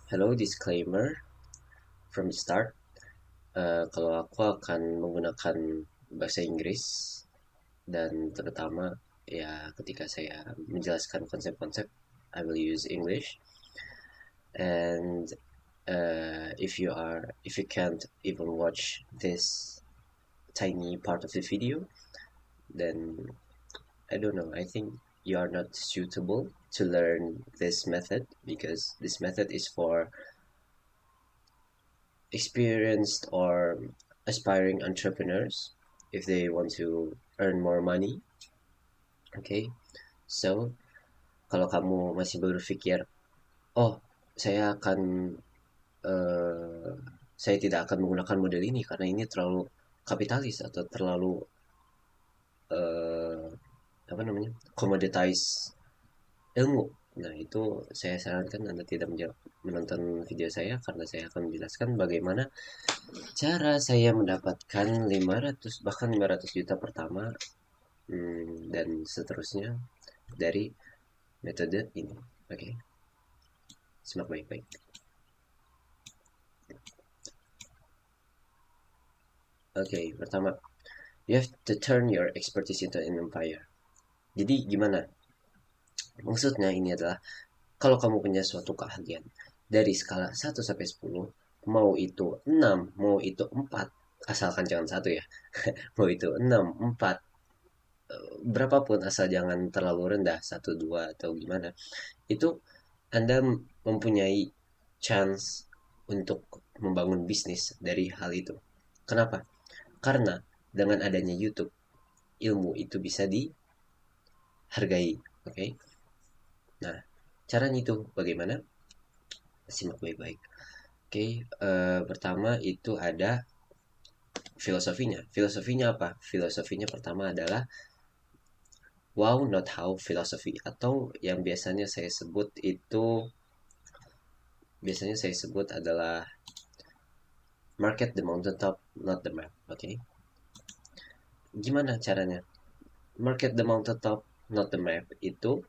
Hello, disclaimer from the start. Kalau aku akan menggunakan bahasa Inggris dan terutama ya ketika saya menjelaskan konsep-konsep, I will use English. And if you can't even watch this tiny part of the video, then I don't know. I think you are not suitable to learn this method because this method is for experienced or aspiring entrepreneurs if they want to earn more money. Okay, so kalau kamu masih berpikir, oh, saya akan eh, saya tidak akan menggunakan model ini karena ini terlalu kapitalis atau terlalu eh, apa namanya, commoditize ilmu. Nah, itu saya sarankan Anda tidak menonton video saya karena saya akan menjelaskan bagaimana cara saya mendapatkan 500 bahkan 500 juta pertama, dan seterusnya dari metode ini. Oke, simak baik-baik. Oke, pertama, you have to turn your expertise into an empire. Jadi gimana? Maksudnya ini adalah kalau kamu punya suatu keahlian dari skala 1 sampai 10, mau itu 6, mau itu 4, asalkan jangan satu ya. Mau itu 6, 4, berapapun asal jangan terlalu rendah, 1, 2 atau gimana. Itu Anda mempunyai chance untuk membangun bisnis dari hal itu. Kenapa? Karena dengan adanya YouTube, ilmu itu bisa dihargai. Oke? Okay? Nah, caranya itu bagaimana? Simak baik-baik. Oke, okay, pertama itu ada filosofinya. Filosofinya apa? Filosofinya pertama adalah wow, not how philosophy, atau yang biasanya saya sebut adalah market the mountaintop, not the map. Oke, okay? Gimana caranya? Market the mountaintop, not the map itu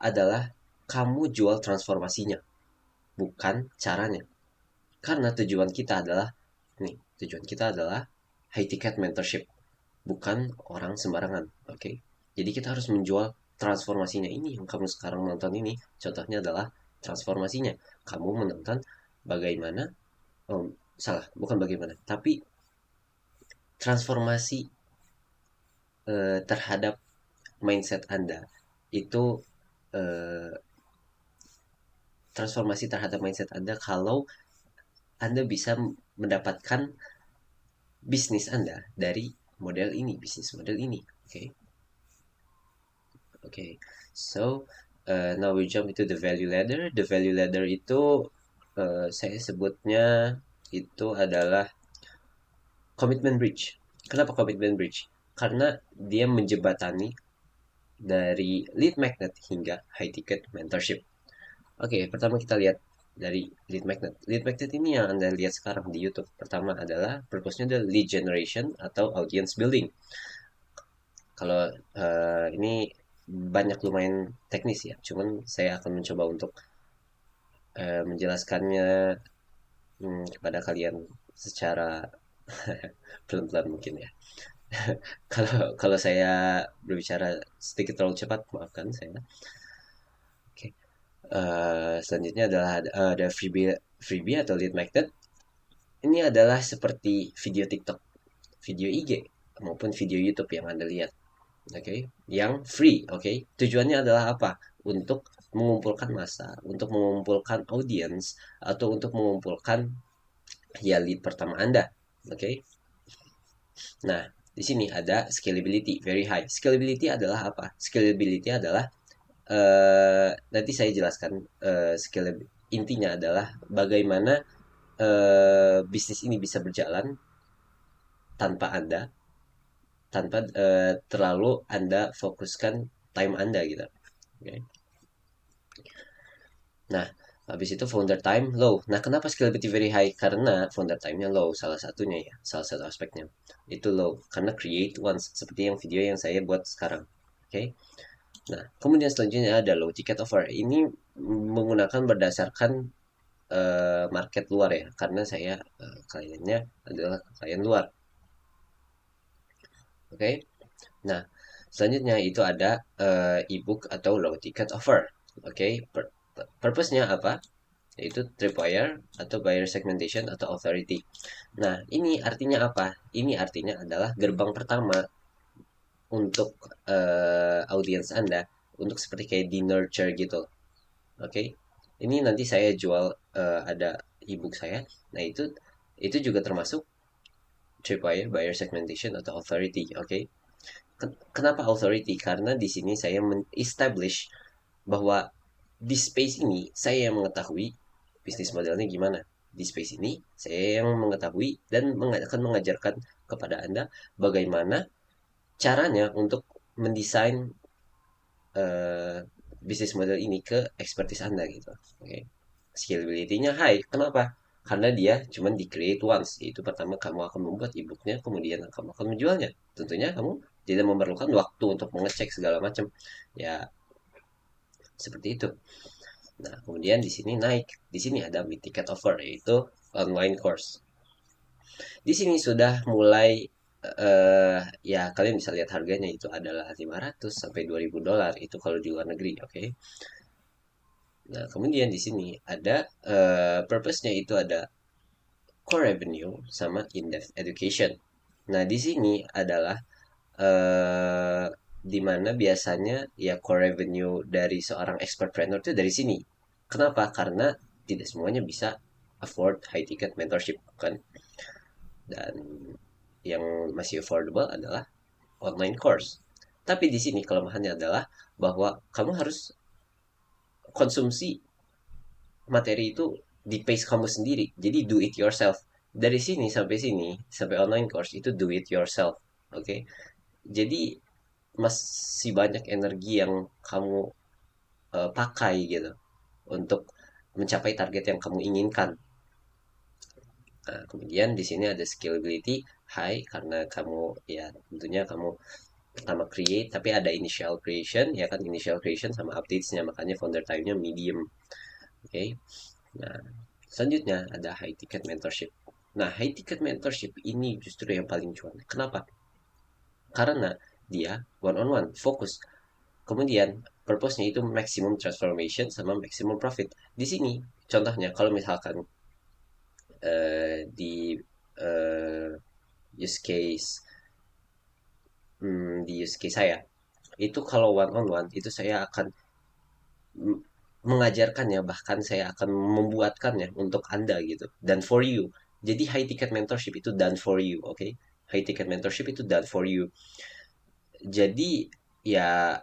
adalah kamu jual transformasinya, bukan caranya. Karena tujuan kita adalah high ticket mentorship, bukan orang sembarangan. Oke, okay? Jadi kita harus menjual transformasinya. Ini yang kamu sekarang nonton ini, contohnya adalah transformasinya. Kamu menonton bagaimana, oh, salah, bukan bagaimana, tapi transformasi terhadap mindset Anda itu, eh, transformasi terhadap mindset Anda kalau Anda bisa mendapatkan bisnis Anda dari bisnis model ini. Oke, okay? Oke, okay. So now we jump into the value ladder. The value ladder itu saya sebutnya itu adalah commitment bridge. Kenapa commitment bridge? Karena dia menjembatani dari lead magnet hingga high ticket mentorship. Oke, okay, pertama kita lihat dari lead magnet. Lead magnet ini yang Anda lihat sekarang di YouTube. Pertama adalah purpose-nya adalah lead generation atau audience building. Kalau ini banyak lumayan teknis ya, cuman saya akan mencoba untuk menjelaskannya kepada kalian secara pelan-pelan mungkin ya. Kalau kalau saya berbicara sedikit terlalu cepat, maafkan saya. Oke, selanjutnya adalah ada freebie atau lead magnet. Ini adalah seperti video TikTok, video IG, maupun video YouTube yang Anda lihat. Oke, okay? Yang free. Oke, okay? Tujuannya adalah apa? Untuk mengumpulkan massa, untuk mengumpulkan audience, atau untuk mengumpulkan ya lead pertama Anda. Oke, okay? Nah, di sini ada scalability very high. Scalability adalah apa? Scalability adalah nanti saya jelaskan. Intinya adalah bagaimana bisnis ini bisa berjalan tanpa Anda, tanpa terlalu Anda fokuskan time Anda gitu. Oke. Okay? Nah, habis itu founder time low. Nah, kenapa scalability very high? Karena founder time-nya low, salah satunya ya, salah satu aspeknya. Itu low, karena create once, seperti yang video yang saya buat sekarang. Oke. Okay? Nah, kemudian selanjutnya ada low ticket offer. Ini menggunakan berdasarkan market luar ya, karena saya kliennya adalah klien luar. Oke. Nah, selanjutnya itu ada ebook atau low ticket offer. Oke, purpose-nya apa? Yaitu tripwire atau buyer segmentation atau authority. Nah, ini artinya apa? Ini artinya adalah gerbang pertama untuk audiens Anda untuk seperti kayak di nurture gitu. Oke. Ini nanti saya jual ada ebook saya. Nah, itu juga termasuk tripwire, buyer segmentation atau authority. Oke. Kenapa authority? Karena di sini saya establish bahwa di space ini saya yang mengetahui bisnis modelnya gimana. Di space ini saya yang mengetahui dan akan mengajarkan kepada Anda bagaimana caranya untuk mendesain eh, bisnis model ini ke expertise Anda gitu. Oke. Okay. Scalability-nya high. Kenapa? Karena dia cuma di create once. Itu pertama kamu akan membuat e-booknya, kemudian kamu akan menjualnya. Tentunya kamu tidak memerlukan waktu untuk mengecek segala macam. Ya, seperti itu. Nah, kemudian di sini naik. Di sini ada mid ticket offer yaitu online course. Di sini sudah mulai ya kalian bisa lihat harganya itu adalah 500 sampai 2000 dolar itu kalau di luar negeri, oke. Okay? Nah, kemudian di sini ada purpose-nya itu ada core revenue sama in-depth education. Nah, di sini adalah eh di mana biasanya ya core revenue dari seorang expertpreneur itu dari sini. Kenapa? Karena tidak semuanya bisa afford high ticket mentorship kan. Dan yang masih affordable adalah online course. Tapi di sini kelemahannya adalah bahwa kamu harus konsumsi materi itu di pace kamu sendiri. Jadi do it yourself. Dari sini sampai online course itu do it yourself. Oke. Okay? Jadi masih banyak energi yang kamu pakai gitu untuk mencapai target yang kamu inginkan. Nah, kemudian di sini ada scalability high karena kamu ya tentunya kamu pertama create tapi ada initial creation ya kan, initial creation sama updates-nya, makanya founder time-nya medium. Oke. Okay? Nah, selanjutnya ada high ticket mentorship. Nah, high ticket mentorship ini justru yang paling cuan. Kenapa? Karena dia one on one, fokus. Kemudian purpose-nya itu maximum transformation sama maximum profit. Di sini contohnya kalau misalkan di uh, use case di use case saya itu kalau one on one itu saya akan mengajarkannya, bahkan saya akan membuatkannya untuk Anda gitu dan for you. Jadi high ticket mentorship itu done for you, oke? Okay? High ticket mentorship itu done for you. Jadi ya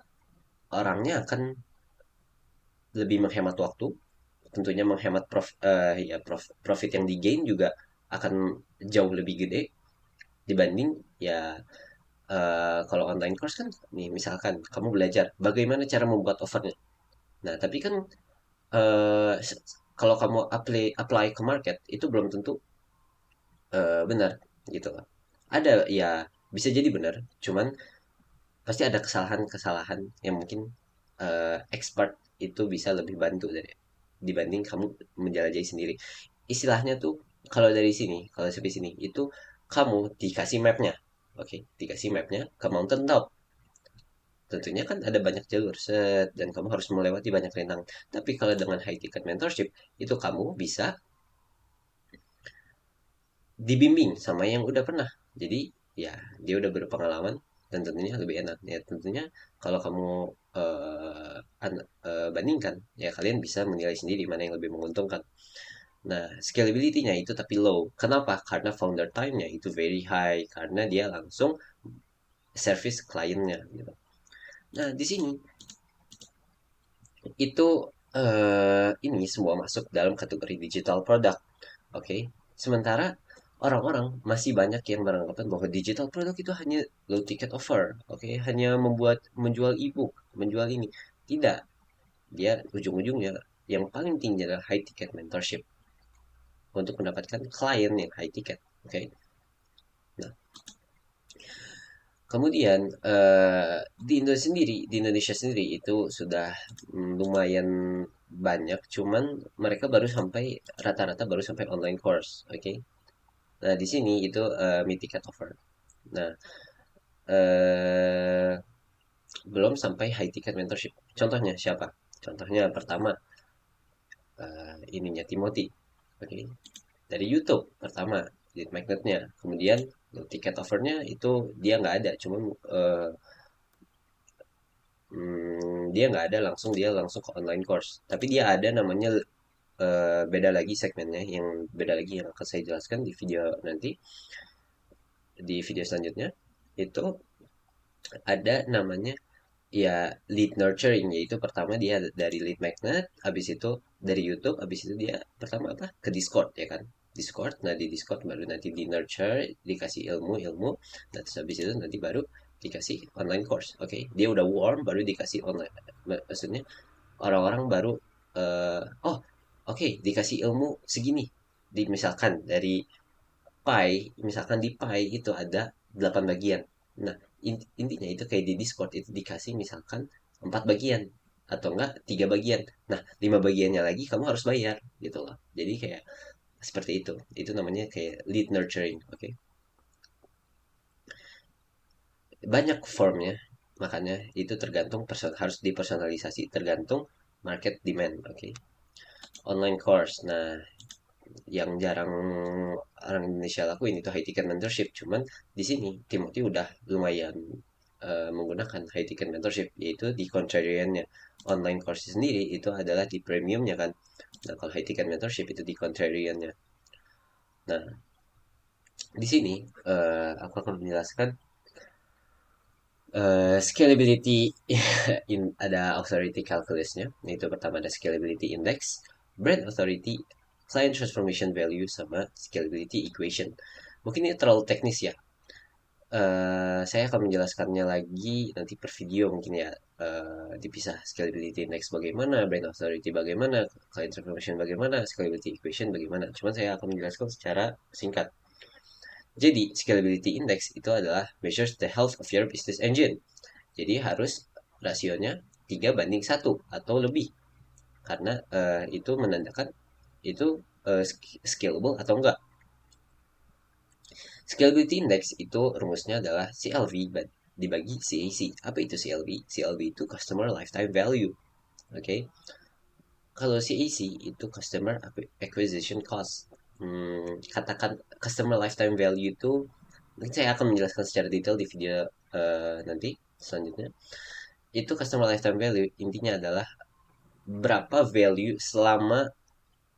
orangnya akan lebih menghemat waktu, tentunya menghemat profit yang di gain juga akan jauh lebih gede dibanding ya kalau online course kan nih misalkan kamu belajar bagaimana cara membuat offernya. Nah, tapi kan eh, kalau kamu apply ke market itu belum tentu benar gitu kan. Ada ya bisa jadi benar, cuman pasti ada kesalahan-kesalahan yang mungkin expert itu bisa lebih bantu dari dibanding kamu menjelajahi sendiri. Istilahnya tuh kalau dari sini, kalau sampai sini itu kamu dikasih mapnya, oke, dikasih mapnya ke mountain top. Tentunya kan ada banyak jalur set dan kamu harus melewati banyak rintangan. Tapi kalau dengan high ticket mentorship itu kamu bisa dibimbing sama yang udah pernah. Jadi ya dia udah berpengalaman dan tentunya lebih enak. Ya tentunya kalau kamu bandingkan ya kalian bisa menilai sendiri mana yang lebih menguntungkan. Nah, scalability-nya itu tapi low. Kenapa? Karena founder time-nya itu very high karena dia langsung service kliennya gitu. Nah, di sini itu ini semua masuk dalam kategori digital product. Oke. Okay? Sementara orang-orang masih banyak yang beranggapan bahwa digital product itu hanya low ticket offer, oke, okay? Hanya menjual ebook, menjual ini. Tidak. Dia ujung-ujungnya yang paling tinggi adalah high ticket mentorship untuk mendapatkan klien yang high ticket, oke. Okay? Nah, kemudian di Indonesia sendiri itu sudah lumayan banyak, cuman mereka baru sampai rata-rata baru sampai online course, oke. Nah, di sini itu mid ticket offer. Nah, eh belum sampai high ticket mentorship. Contohnya siapa? Contohnya pertama ininya Timothy. Oke. Dari YouTube pertama lead magnetnya. Kemudian tiket offernya itu dia nggak ada, cuman dia nggak ada langsung, dia langsung ke online course. Tapi dia ada namanya beda lagi segmennya, yang beda lagi yang akan saya jelaskan di video nanti, di video selanjutnya. Itu ada namanya ya lead nurturing, yaitu pertama dia dari lead magnet, habis itu dari YouTube, habis itu dia pertama apa ke Discord ya kan. Discord, nah di Discord baru nanti di nurture, dikasih ilmu-ilmu, nah terus habis itu nanti baru dikasih online course. Oke, dia udah warm baru dikasih online. Maksudnya orang-orang baru oh oke, dikasih ilmu segini, di misalkan dari misalkan di Pi itu ada 8 bagian. Nah, intinya itu kayak di Discord itu dikasih misalkan 4 bagian atau enggak 3 bagian. Nah, 5 bagiannya lagi kamu harus bayar gitu loh. Jadi kayak seperti itu. Itu namanya kayak lead nurturing, oke. Okay? Banyak formnya. Makanya itu tergantung harus dipersonalisasi tergantung market demand, oke. Okay? Online course. Nah, yang jarang orang Indonesia lakuin itu high ticket mentorship, cuman di sini Timothy udah lumayan menggunakan high ticket mentorship, yaitu di contrarian-nya. Online course sendiri itu adalah di premiumnya kan. Nah, kalau high ticket mentorship itu di contrarian-nya. Nah, di sini aku akan menjelaskan scalability. Ada authority calculusnya, yaitu pertama ada scalability index, brand authority, client transformation value, sama scalability equation. Mungkin ini terlalu teknis ya. Saya akan menjelaskannya lagi nanti per video mungkin ya. Dipisah scalability index bagaimana, brand authority bagaimana, client transformation bagaimana, scalability equation bagaimana. Cuman saya akan menjelaskan secara singkat. Jadi, scalability index itu adalah measures the health of your business engine. Jadi harus rasionya 3:1 atau lebih. Karena itu menandakan itu scalable atau enggak. Scalability Index itu rumusnya adalah CLV dibagi CAC. Apa itu CLV? CLV itu Customer Lifetime Value. Oke. Okay? Kalau CAC itu Customer Acquisition Cost. Katakan Customer Lifetime Value itu nanti saya akan menjelaskan secara detail di video nanti selanjutnya. Itu Customer Lifetime Value intinya adalah berapa value selama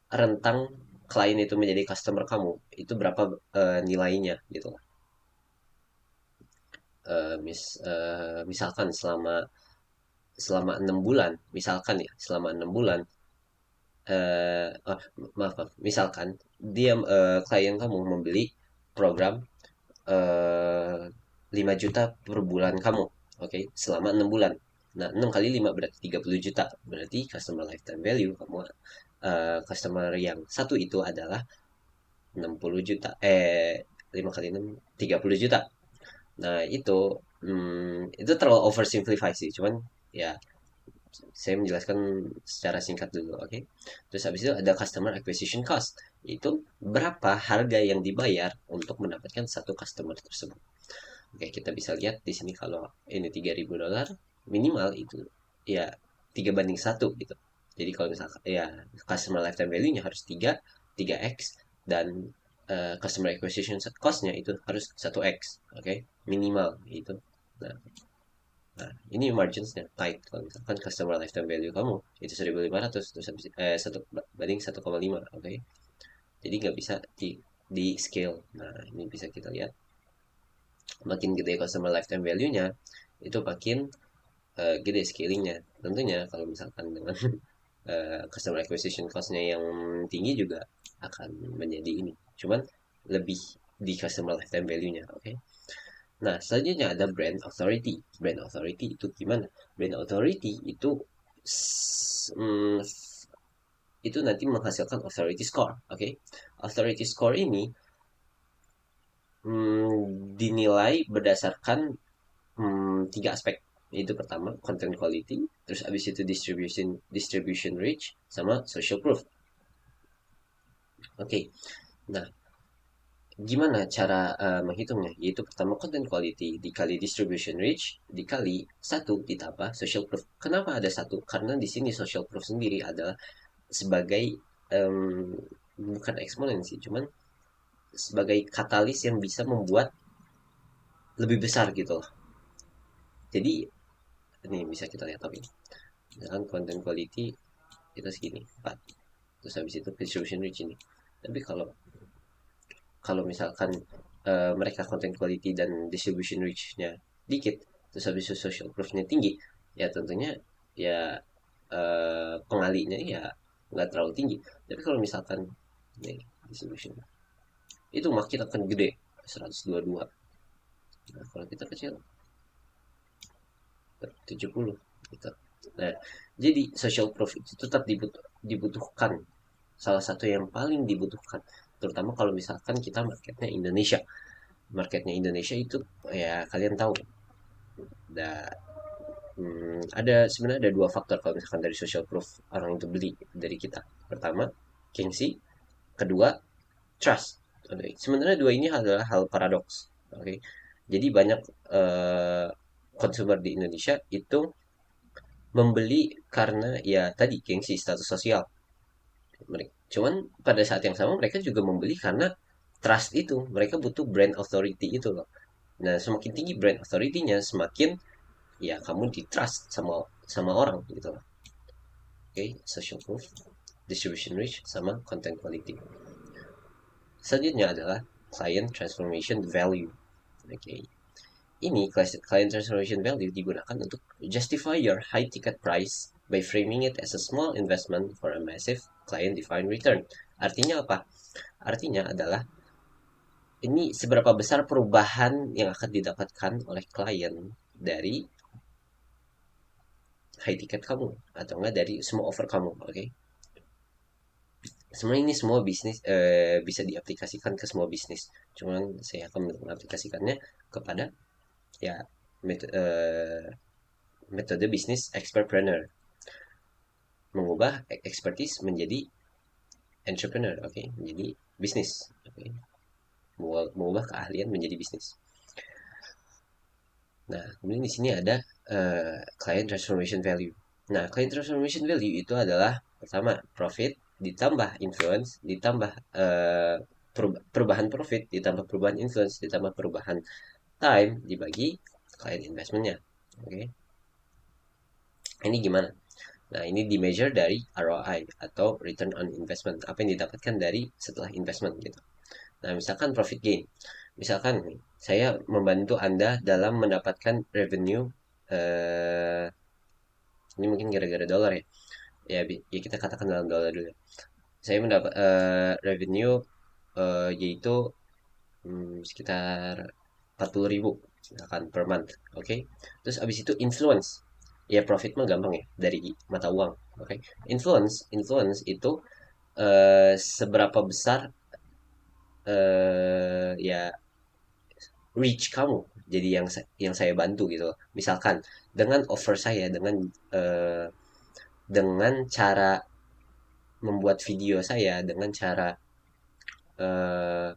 rentang klien itu menjadi customer kamu, itu berapa nilainya gitu. Misalkan selama selama 6 bulan, misalkan ya selama 6 bulan, oh, maaf, misalkan dia klien kamu membeli program eh 5 juta per bulan kamu, oke, okay? Selama 6 bulan. Nah, 6 kali 5 berarti 30 juta. Berarti customer lifetime value kamu, customer yang satu itu adalah 60 juta. 5 kali 6 30 juta. Nah, itu terlalu oversimplify sih. Cuman ya saya menjelaskan secara singkat dulu, oke. Okay? Terus habis itu ada customer acquisition cost. Itu berapa harga yang dibayar untuk mendapatkan satu customer tersebut. Oke, kita bisa lihat di sini kalau ini $3.000 minimal itu ya 3:1 gitu. Jadi kalau misalkan ya customer lifetime value-nya harus 3x, dan customer acquisition cost-nya itu harus 1x, oke, okay? Minimal itu. Nah, ini margins-nya tight. Kalau misalkan customer lifetime value kamu itu 1.500, terus habis 1 banding 1,5, oke. Okay? Jadi nggak bisa di scale. Nah, ini bisa kita lihat makin gede customer lifetime value-nya itu makin gede scalingnya. Tentunya kalau misalkan dengan customer acquisition cost-nya yang tinggi juga akan menjadi ini. Cuman lebih di customer lifetime value-nya, oke. Okay? Nah, selanjutnya ada brand authority. Brand authority itu gimana? Brand authority mm, itu nanti menghasilkan authority score, oke. Okay? Authority score ini dinilai berdasarkan 3 aspek. Itu pertama, content quality, terus abis itu distribution reach, sama social proof. Oke. Nah, gimana cara menghitungnya? Yaitu pertama content quality dikali distribution reach dikali satu ditambah social proof. Kenapa ada satu? Karena di sini social proof sendiri adalah sebagai em, bukan eksponen sih, cuman sebagai katalis yang bisa membuat lebih besar gitu loh. Jadi ini bisa kita lihat tapi misalkan content quality kita segini 4, terus habis itu distribution reach ini. Tapi kalau kalau misalkan mereka content quality dan distribution reach-nya dikit, terus habis itu social proof-nya tinggi, ya tentunya ya pengalinya ya nggak terlalu tinggi. Tapi kalau misalkan ini distribution itu makin akan gede 122. Nah, kalau kita kecil 70 gitu. Nah, jadi social proof itu tetap dibutuhkan, salah satu yang paling dibutuhkan, terutama kalau misalkan kita marketnya Indonesia. Marketnya Indonesia itu ya kalian tahu ada ada sebenarnya ada dua faktor kalau misalkan dari social proof orang itu beli dari kita. Pertama, gengsi. Kedua, trust. Okay. Sebenarnya dua ini adalah hal paradoks. Oke, okay. Jadi banyak konsumer di Indonesia itu membeli karena ya tadi gengsi status sosial mereka. Cuman pada saat yang sama mereka juga membeli karena trust itu. Mereka butuh brand authority itu loh. Nah, semakin tinggi brand authority-nya, semakin ya kamu di trust sama sama orang gitu loh. Oke, okay? Social proof, distribution reach, sama content quality. Selanjutnya adalah client transformation value. Oke. Okay. Ini client transformation value digunakan untuk justify your high ticket price by framing it as a small investment for a massive client defined return. Artinya apa? Artinya adalah ini seberapa besar perubahan yang akan didapatkan oleh klien dari high ticket kamu atau enggak dari semua offer kamu, oke? Okay? Sebenarnya ini semua bisnis bisa diaplikasikan ke semua bisnis. Cuman saya akan mengaplikasikannya kepada ya metode bisnis expertpreneur, mengubah expertise menjadi entrepreneur, oke, okay? Menjadi bisnis, oke, okay? Mengubah keahlian menjadi bisnis. Nah, kemudian di sini ada client transformation value. Nah, client transformation value itu adalah pertama profit ditambah influence ditambah perubahan profit ditambah perubahan influence ditambah perubahan time dibagi client investmentnya. Oke, okay? Ini gimana? Nah, ini di measure dari ROI atau return on investment. Apa yang didapatkan dari setelah investment gitu. Nah, misalkan profit gain. Misalkan saya membantu Anda dalam mendapatkan revenue ini mungkin gara-gara dolar ya. Ya kita katakan dalam dolar dulu. Saya mendapat revenue yaitu sekitar 40.000 misalkan per month. Oke. Okay? Terus abis itu influence. Ya profit mah gampang ya dari mata uang. Oke. Okay? Influence itu seberapa besar ya reach kamu jadi yang saya bantu gitu loh. Misalkan dengan offer saya eh, dengan cara membuat video saya dengan cara eh,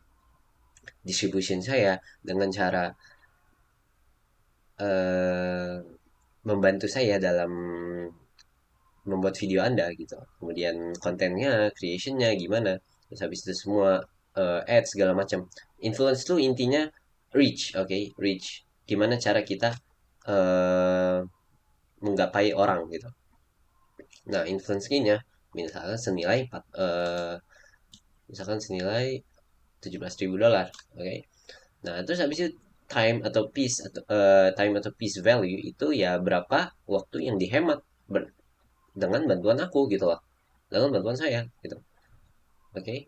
distribution saya dengan cara eh, membantu saya dalam membuat video Anda gitu. Kemudian kontennya, creationnya gimana. Terus habis itu semua ads segala macam. Influence tuh intinya reach, oke, okay? Reach. Gimana cara kita uh, menggapai orang gitu. Nah, influence nya misalkan senilai misalkan senilai 17.000 dolar, oke. Okay? Nah, terus habis itu time atau piece value itu ya berapa waktu yang dihemat dengan bantuan aku gitu loh. Dengan bantuan saya gitu. Oke. Okay?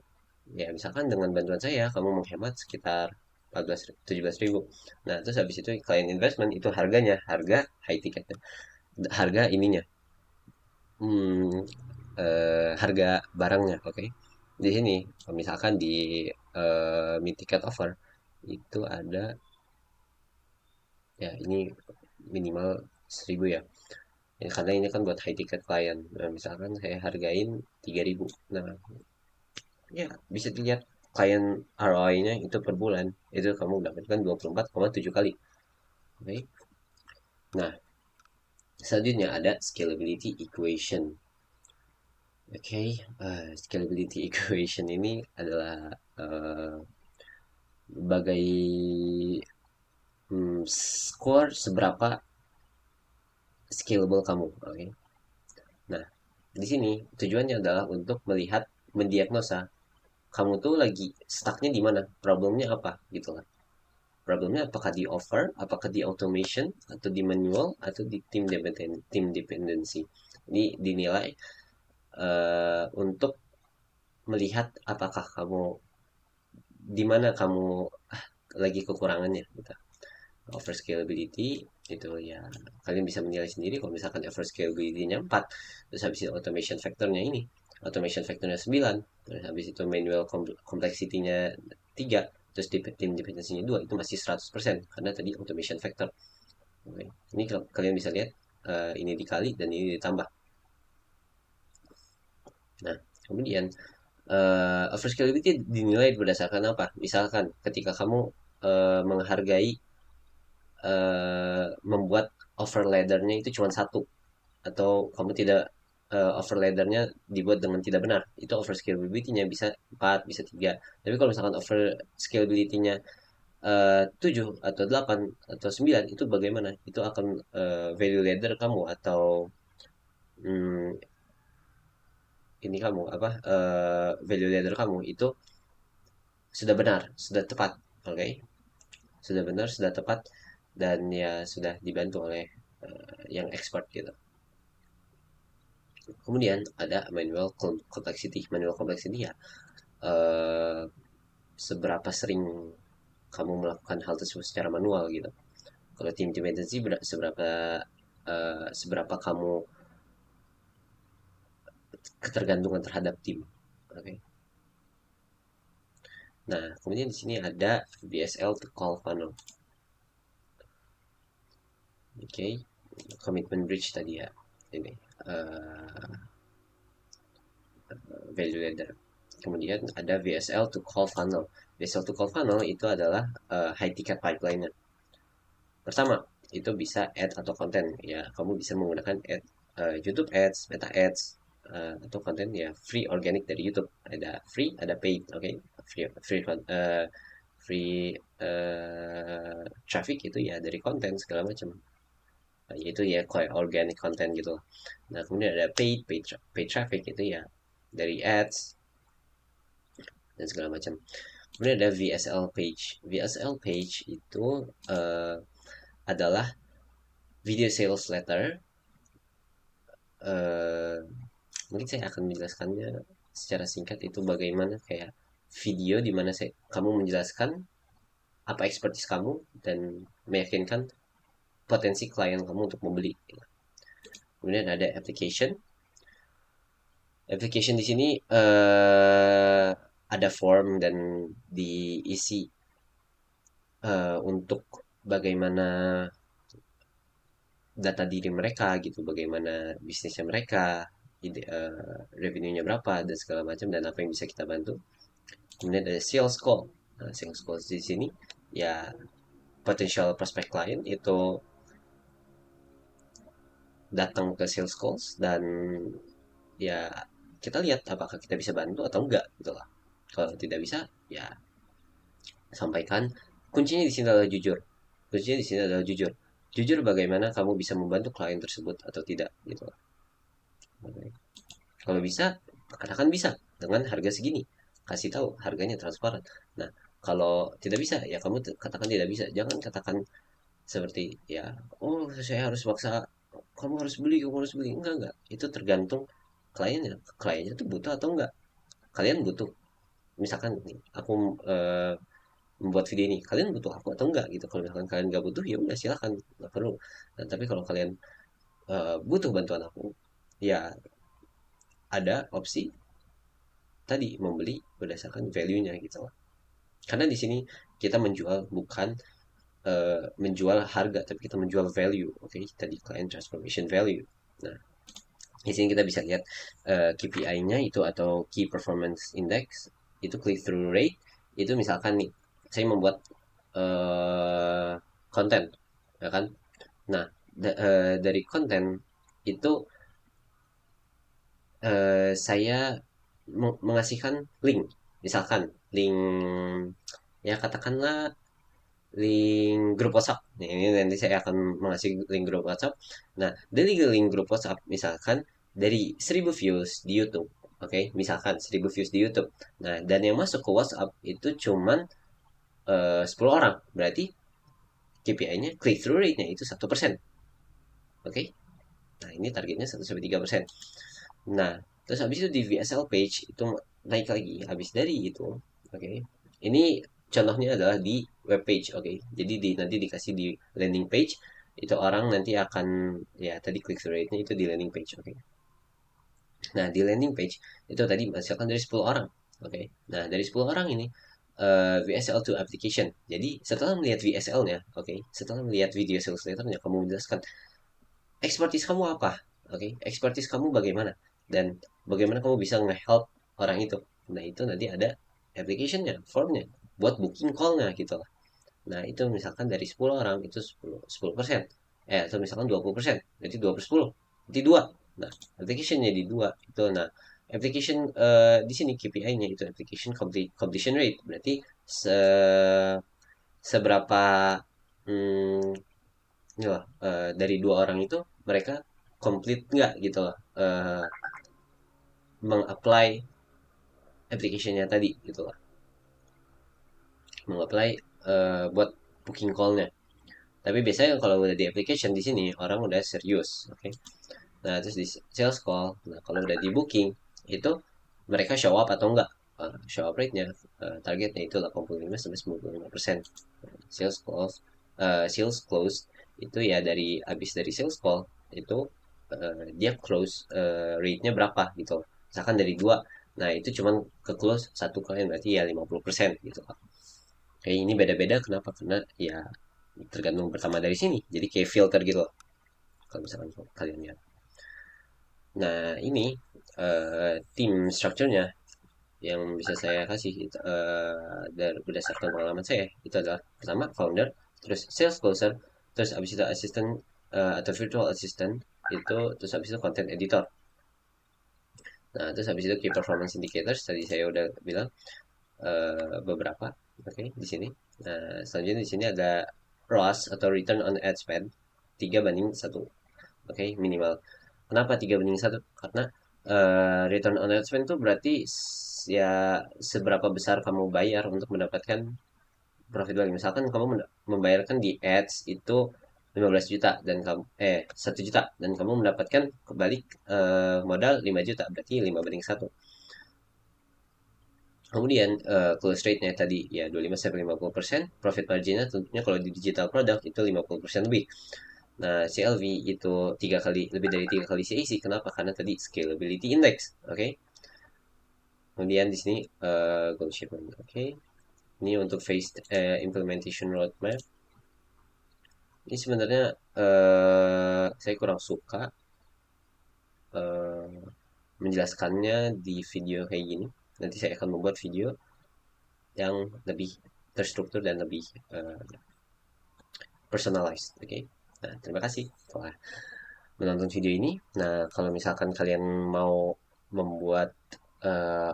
Ya, misalkan dengan bantuan saya kamu menghemat sekitar 17.000. Nah, terus habis itu client investment itu harganya, harga high ticket. Harga ininya. Hmm, harga barangnya, oke. Okay? Di sini misalkan di mid ticket offer itu ada ya ini minimal 1.000 ya. Ya, karena ini kan buat high ticket klien. Nah, misalkan saya hargain 3.000. Nah, ya bisa dilihat klien ROI-nya itu per bulan. Itu kamu dapatkan 24,7 kali. Oke. Nah, selanjutnya ada scalability equation. Oke, scalability equation ini adalah bagai skor seberapa scalable kamu. Oke. Nah, di sini tujuannya adalah untuk melihat, mendiagnosa kamu tuh lagi stucknya di mana, problemnya apa gitu kan. Problemnya apakah di offer, apakah di automation, atau di manual, atau di team dependency. Ini dinilai untuk melihat apakah kamu di mana kamu lagi kekurangannya gitu. Over scalability itu ya kalian bisa menilai sendiri. Kalau misalkan over scalability-nya 4, terus habis itu automation factor-nya ini, automation factor-nya 9, terus habis itu manual complexity-nya 3, terus team dependency-nya 2, itu masih 100% karena tadi automation factor. Oke. Ini kalian bisa lihat ini dikali dan ini ditambah. Nah, kemudian over scalability dinilai berdasarkan apa? Misalkan ketika kamu menghargai membuat offer ladder-nya itu cuma satu, atau kamu tidak offer ladder-nya dibuat dengan tidak benar, itu over scalability-nya bisa 4, bisa 3. Tapi kalau misalkan over scalability-nya 7 atau 8 atau 9, itu bagaimana? Itu akan value ladder kamu atau hmm, ini kamu apa value ladder kamu itu sudah benar, sudah tepat. Oke, okay? Sudah benar, sudah tepat, dan ya sudah dibantu oleh yang expert gitu. Kemudian ada manual complexity. Manual complexity ya eh, seberapa sering kamu melakukan hal tersebut secara manual gitu. Kalau team dependency seberapa seberapa kamu ketergantungan terhadap tim. Oke. Okay. Nah, kemudian di sini ada BSL to call funnel. Oke, okay. Commitment bridge tadi ya. Ini value ladder. Kemudian ada VSL to call funnel. VSL to call funnel itu adalah high ticket pipeline-nya. Pertama, itu bisa ad atau konten. Ya, kamu bisa menggunakan ad, YouTube Ads, Meta Ads, atau konten ya free organic dari YouTube. Ada free, ada paid, oke? Okay? Free traffic itu ya dari konten segala macam. Nah, itu ya kayak organic content gitu. Nah, kemudian ada paid traffic itu ya dari ads dan segala macam. Kemudian ada VSL page. VSL page itu adalah video sales letter. eh, Mungkin saya akan menjelaskannya secara singkat. Itu bagaimana kayak video di mana kamu menjelaskan apa expertise kamu dan meyakinkan potensi klien kamu untuk membeli. Kemudian ada application. Application di sini ada form dan diisi untuk bagaimana data diri mereka gitu, bagaimana bisnisnya mereka, revenue-nya berapa dan segala macam, dan apa yang bisa kita bantu. Kemudian ada sales call. Nah, sales call di sini ya potential prospect client itu datang ke sales calls dan ya kita lihat apakah kita bisa bantu atau enggak gitu lah. Kalau tidak bisa ya sampaikan. Kuncinya di sini adalah jujur. Kuncinya di sini adalah jujur. Jujur bagaimana kamu bisa membantu klien tersebut atau tidak gitu. Kalau bisa, katakan bisa dengan harga segini. Kasih tahu harganya transparan. Nah, kalau tidak bisa ya kamu katakan tidak bisa. Jangan katakan seperti ya, oh saya harus maksa, kamu harus beli, kamu harus beli. Enggak. Itu tergantung kliennya. Kliennya tuh butuh atau enggak. Kalian butuh. Misalkan nih, aku membuat video ini, kalian butuh aku atau enggak gitu. Kalau misalkan kalian nggak butuh ya udah silakan, nggak perlu. Nah, tapi kalau kalian butuh bantuan aku, ya ada opsi tadi membeli berdasarkan value-nya gitu loh. Karena di sini kita menjual bukan menjual harga, tapi kita menjual value. Oke, tadi client transformation value. Nah, di sini kita bisa lihat KPI-nya itu atau Key Performance Index itu click through rate itu misalkan nih saya membuat konten ya kan. Nah, dari konten itu saya mengasihkan link, misalkan link ya katakanlah link grup WhatsApp. Nah, ini nanti saya akan mengasih link grup WhatsApp. Nah, dari link grup WhatsApp misalkan dari 1000 views di YouTube. Oke, misalkan 1000 views di YouTube. Nah, dan yang masuk ke WhatsApp itu cuman 10 orang. Berarti KPI-nya click through rate-nya itu 1%. Oke. Nah, ini targetnya 1-3%. Nah, terus habis itu di VSL page itu naik lagi habis dari itu. Oke. Ini contohnya adalah di web page, oke. Jadi nanti dikasih di landing page itu orang nanti akan ya tadi click through rate-nya itu di landing page, oke. Nah, di landing page itu tadi misalkan dari 10 orang. Oke. Nah, dari 10 orang ini VSL to application. Jadi, setelah melihat VSL-nya, oke, setelah melihat video sales letter-nya, kamu menjelaskan expertise kamu apa, oke, expertise kamu bagaimana, dan bagaimana kamu bisa nge-help orang itu. Nah, itu nanti ada application-nya, form-nya, buat booking call-nya gitu lah. Nah, itu misalkan dari 10 orang itu 10%. Atau misalkan 20%, jadi 2 per 10, jadi 2. Nah, application-nya di 2 itu. Nah, application di sini KPI-nya itu application completion rate. Berarti seberapa hmm, inilah, dari 2 orang itu mereka complete nggak gitu loh, mengapply application-nya tadi gitu loh. Mengapply buat booking call-nya. Tapi biasanya kalau udah di application di sini orang udah serius, oke. Okay? Nah, terus di sales call, nah kalau udah di booking itu mereka show up atau enggak. Show up rate-nya targetnya itu 85-95%. Sales call, sales close itu ya dari habis dari sales call itu dia close rate-nya berapa gitu. Misalkan dari 2, nah itu cuman ke close satu klien berarti ya 50% gitu. Kayak ini beda-beda kenapa? Karena ya tergantung pertama dari sini. Jadi kayak filter gitu loh. Kalau misalkan kalian lihat. Nah, ini tim structure-nya yang bisa saya kasih dari berdasarkan pengalaman saya itu adalah pertama founder, terus sales closer, terus habis itu assistant atau virtual assistant itu, terus habis itu content editor. Nah, terus habis itu key performance indicators tadi saya udah bilang beberapa, oke, di sini. Nah, selanjutnya di sini ada ROAS atau return on ad spend 3:1, oke, minimal. Kenapa 3:1? Karena return on ad spend itu berarti ya seberapa besar kamu bayar untuk mendapatkan profit value. Misalkan kamu membayarkan di ads itu 15 juta dan kamu 1 juta dan kamu mendapatkan kembali modal 5 juta, berarti 5:1. Kemudian close rate-nya tadi ya 25-50%, profit margin-nya tentunya kalau di digital product itu 50% lebih. Nah, CLV itu 3 kali, lebih dari 3 kali CAC. Kenapa? Karena tadi scalability index. Oke. Okay? Kemudian di sini goal shipment. Oke. Okay? Ini untuk phased implementation roadmap. Ini sebenarnya saya kurang suka uh, menjelaskannya di video kayak gini. Nanti saya akan membuat video yang lebih terstruktur dan lebih personalized. Oke. Okay? Nah, terima kasih telah menonton video ini. Nah, kalau misalkan kalian mau membuat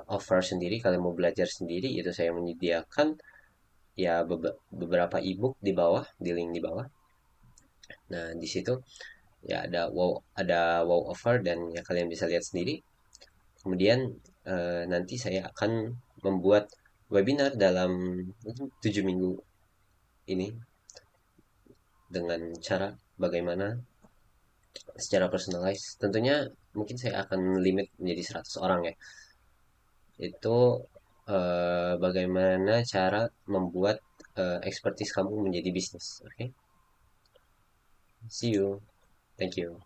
offer sendiri, kalian mau belajar sendiri, itu saya menyediakan ya beberapa ebook di bawah, di link di bawah. Nah, di situ ya ada wow offer dan ya kalian bisa lihat sendiri. Kemudian nanti saya akan membuat webinar dalam 7 minggu ini dengan cara bagaimana secara personalized. Tentunya mungkin saya akan limit menjadi 100 orang ya. Itu bagaimana cara membuat expertise kamu menjadi bisnis. Oke. Okay? See you. Thank you.